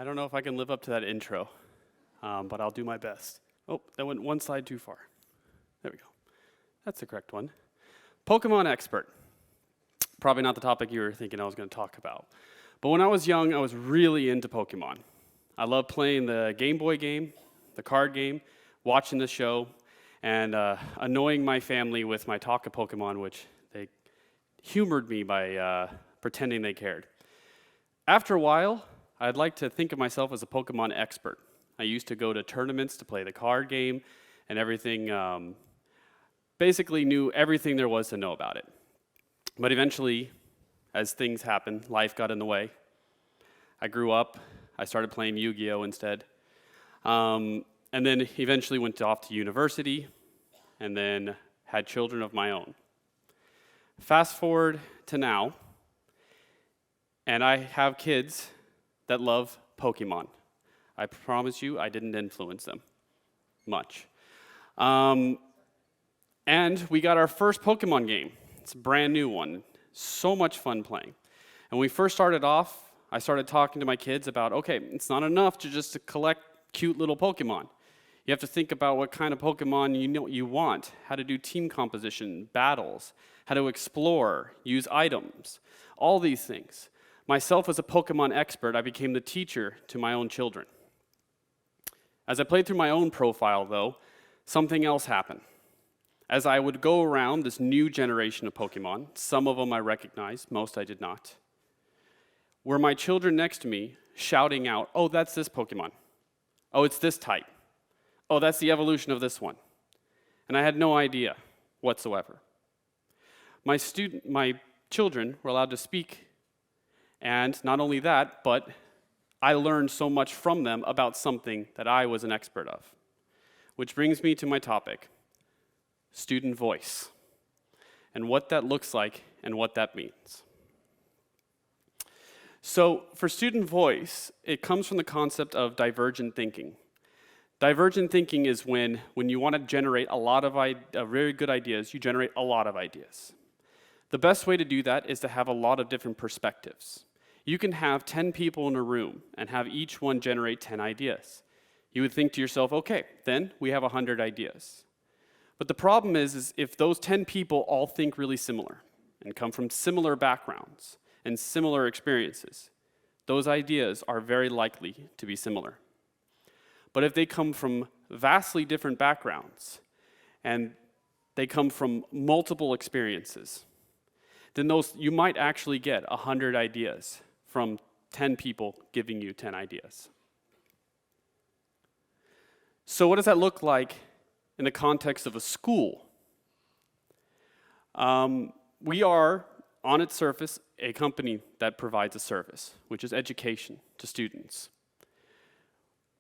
I don't know if I can live up to that intro, but I'll do my best. Oh, that went one slide too far. There we go. That's the correct one. Pokemon expert. Probably not the topic you were thinking I was going to talk about. But when I was young, I was really into Pokemon. I loved playing the Game Boy game, the card game, watching the show, and annoying my family with my talk of Pokemon, which they humored me by pretending they cared. After a while, I'd like to think of myself as a Pokemon expert. I used to go to tournaments to play the card game and everything, basically knew everything there was to know about it. But eventually, as things happened, life got in the way. I grew up, I started playing Yu-Gi-Oh! Instead, and then eventually went off to university, and then had children of my own. Fast forward to now, and I have kids that love Pokemon. I promise you, I didn't influence them much. And we got our first Pokemon game. It's a brand new one. So much fun playing. And when we first started off, I started talking to my kids about, okay, it's not enough to collect cute little Pokemon. You have to think about what kind of Pokemon you want, how to do team composition, battles, how to explore, use items, all these things. Myself as a Pokemon expert, I became the teacher to my own children. As I played through my own profile, though, something else happened. As I would go around this new generation of Pokemon, some of them I recognized, most I did not, were my children next to me shouting out, oh, that's this Pokemon. Oh, it's this type. Oh, that's the evolution of this one. And I had no idea whatsoever. My children were allowed to speak, and not only that, but I learned so much from them about something that I was an expert of. Which brings me to my topic, student voice, and what that looks like and what that means. So for student voice, it comes from the concept of divergent thinking. Divergent thinking is when you want to generate a lot of very good ideas, you generate a lot of ideas. The best way to do that is to have a lot of different perspectives. You can have 10 people in a room and have each one generate 10 ideas. You would think to yourself, okay, then we have 100 ideas. But the problem is if those 10 people all think really similar and come from similar backgrounds and similar experiences, those ideas are very likely to be similar. But if they come from vastly different backgrounds and they come from multiple experiences, then you might actually get 100 ideas from 10 people giving you 10 ideas. So what does that look like in the context of a school? We are, on its surface, a company that provides a service, which is education to students.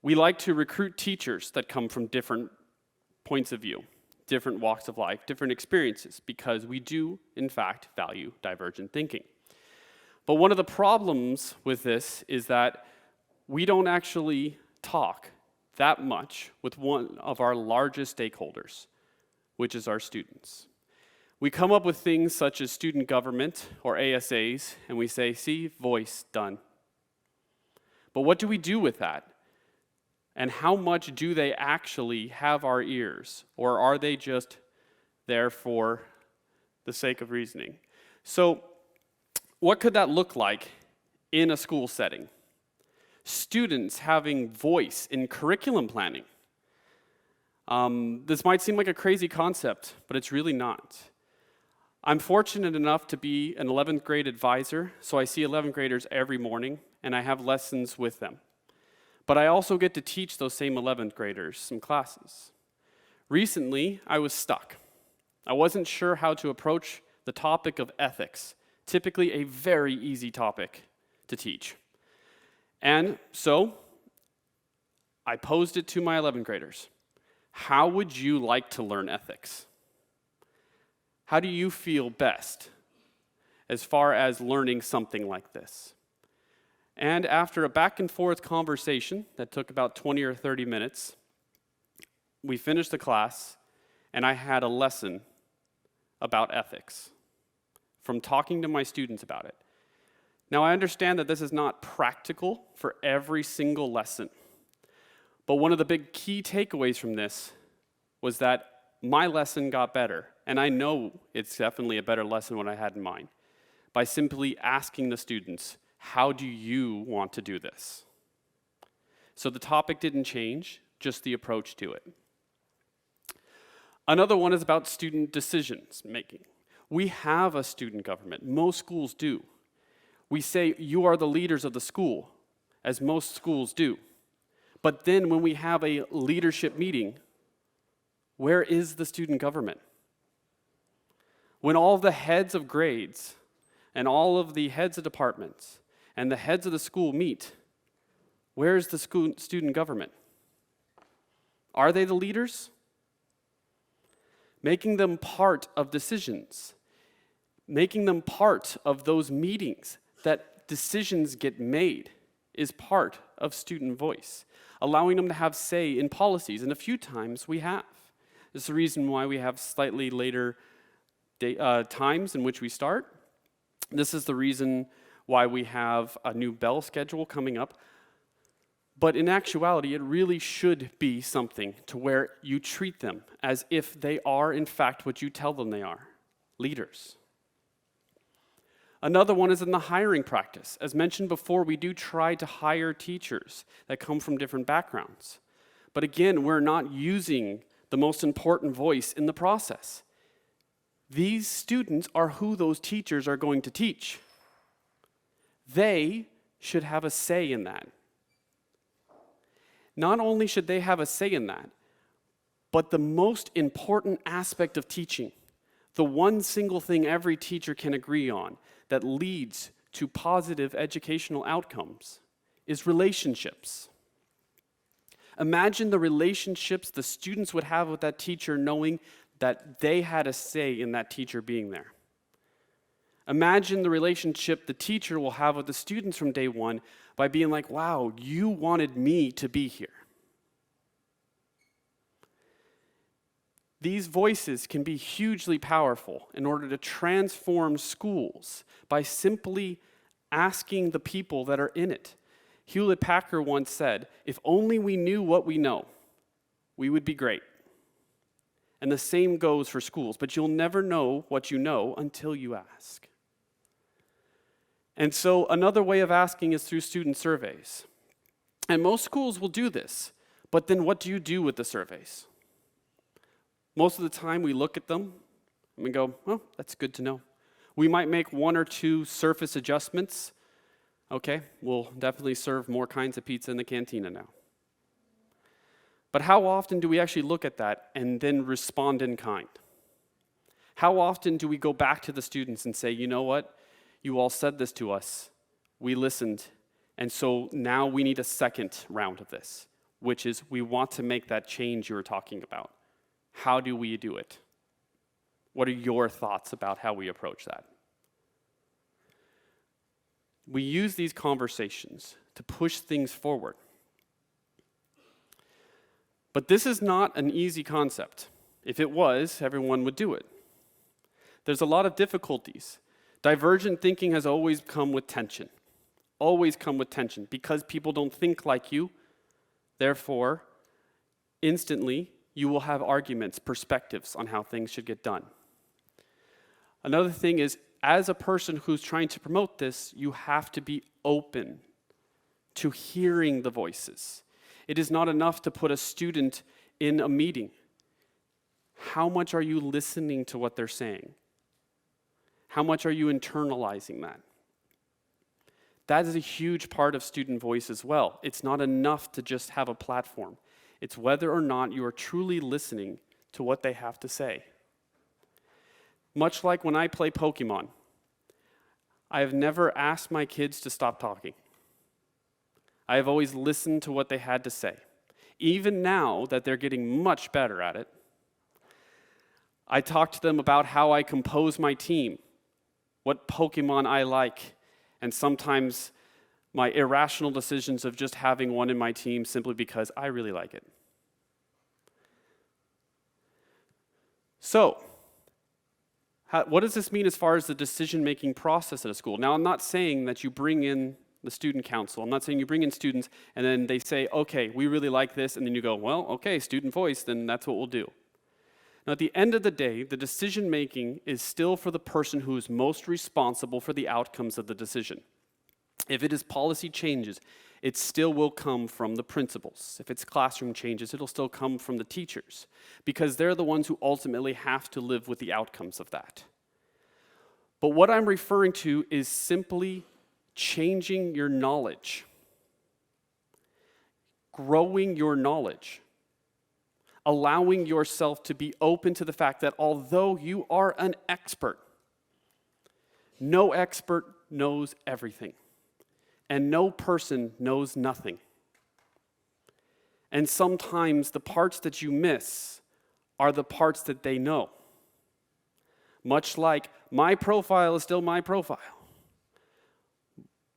We like to recruit teachers that come from different points of view, different walks of life, different experiences, because we do, in fact, value divergent thinking. But one of the problems with this is that we don't actually talk that much with one of our largest stakeholders, which is our students. We come up with things such as student government or ASAs, and we say, see, voice, done. But what do we do with that? And how much do they actually have our ears? Or are they just there for the sake of reasoning? So what could that look like in a school setting? Students having voice in curriculum planning. This might seem like a crazy concept, but it's really not. I'm fortunate enough to be an 11th grade advisor, so I see 11th graders every morning, and I have lessons with them. But I also get to teach those same 11th graders some classes. Recently, I was stuck. I wasn't sure how to approach the topic of ethics, typically a very easy topic to teach. And so, I posed it to my 11th graders. How would you like to learn ethics? How do you feel best as far as learning something like this? And after a back and forth conversation that took about 20 or 30 minutes, we finished the class, and I had a lesson about ethics from talking to my students about it. Now, I understand that this is not practical for every single lesson, but one of the big key takeaways from this was that my lesson got better, and I know it's definitely a better lesson than what I had in mind, by simply asking the students, how do you want to do this? So the topic didn't change, just the approach to it. Another one is about student decisions making. We have a student government. Most schools do. We say, you are the leaders of the school, as most schools do. But then when we have a leadership meeting, where is the student government? When all the heads of grades and all of the heads of departments and the heads of the school meet, where is the student government? Are they the leaders? Making them part of decisions, making them part of those meetings that decisions get made is part of student voice. Allowing them to have say in policies, and a few times we have. This is the reason why we have slightly later times in which we start. This is the reason why we have a new bell schedule coming up. But in actuality, it really should be something to where you treat them as if they are, in fact, what you tell them they are, leaders. Another one is in the hiring practice. As mentioned before, we do try to hire teachers that come from different backgrounds. But again, we're not using the most important voice in the process. These students are who those teachers are going to teach. They should have a say in that. Not only should they have a say in that, but the most important aspect of teaching, the one single thing every teacher can agree on that leads to positive educational outcomes, is relationships. Imagine the relationships the students would have with that teacher knowing that they had a say in that teacher being there. Imagine the relationship the teacher will have with the students from day one by being like, wow, you wanted me to be here. These voices can be hugely powerful in order to transform schools by simply asking the people that are in it. Hewlett Packard once said, if only we knew what we know, we would be great. And the same goes for schools, but you'll never know what you know until you ask. And so another way of asking is through student surveys. And most schools will do this, but then what do you do with the surveys? Most of the time we look at them and we go, well, that's good to know. We might make one or two surface adjustments. Okay, we'll definitely serve more kinds of pizza in the cantina now. But how often do we actually look at that and then respond in kind? How often do we go back to the students and say, you know what? You all said this to us. We listened. And so now we need a second round of this, which is we want to make that change you were talking about. How do we do it? What are your thoughts about how we approach that? We use these conversations to push things forward. But this is not an easy concept. If it was, everyone would do it. There's a lot of difficulties. Divergent thinking has always come with tension. Always come with tension. Because people don't think like you, therefore, instantly, you will have arguments, perspectives on how things should get done. Another thing is, as a person who's trying to promote this, you have to be open to hearing the voices. It is not enough to put a student in a meeting. How much are you listening to what they're saying? How much are you internalizing that? That is a huge part of student voice as well. It's not enough to just have a platform. It's whether or not you are truly listening to what they have to say. Much like when I play Pokemon, I have never asked my kids to stop talking. I have always listened to what they had to say. Even now that they're getting much better at it, I talk to them about how I compose my team, what Pokemon I like, and sometimes my irrational decisions of just having one in my team simply because I really like it. So, What does this mean as far as the decision-making process at a school? Now, I'm not saying that you bring in the student council. I'm not saying you bring in students and then they say, okay, we really like this, and then you go, well, okay, student voice, then that's what we'll do. Now, at the end of the day, the decision-making is still for the person who is most responsible for the outcomes of the decision. If it is policy changes, it still will come from the principals. If it's classroom changes, it'll still come from the teachers, because they're the ones who ultimately have to live with the outcomes of that. But what I'm referring to is simply changing your knowledge, growing your knowledge, allowing yourself to be open to the fact that although you are an expert, no expert knows everything. And no person knows nothing. And sometimes the parts that you miss are the parts that they know. Much like my profile is still my profile.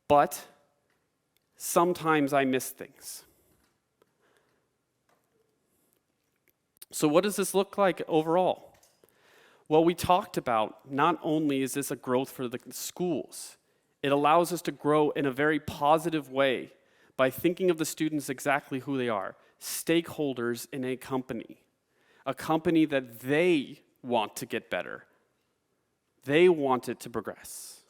But sometimes I miss things. So what does this look like overall? Well, we talked about not only is this a growth for the schools, it allows us to grow in a very positive way by thinking of the students exactly who they are, stakeholders in a company that they want to get better. They want it to progress.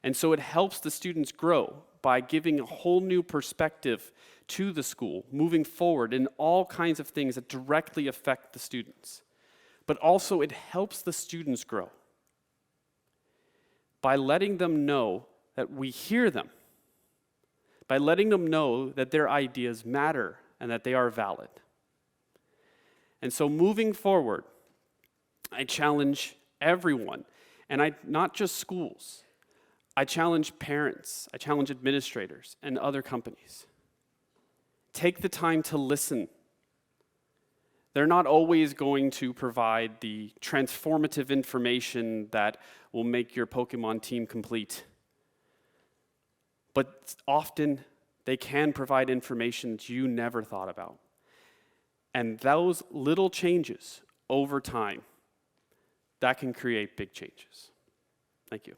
And so it helps the students grow by giving a whole new perspective to the school, moving forward in all kinds of things that directly affect the students. But also it helps the students grow by letting them know that we hear them, by letting them know that their ideas matter and that they are valid. And so moving forward, I challenge everyone, and not just schools. I challenge parents, I challenge administrators and other companies. Take the time to listen. They're not always going to provide the transformative information that will make your Pokemon team complete. But often, they can provide information that you never thought about. And those little changes over time, that can create big changes. Thank you.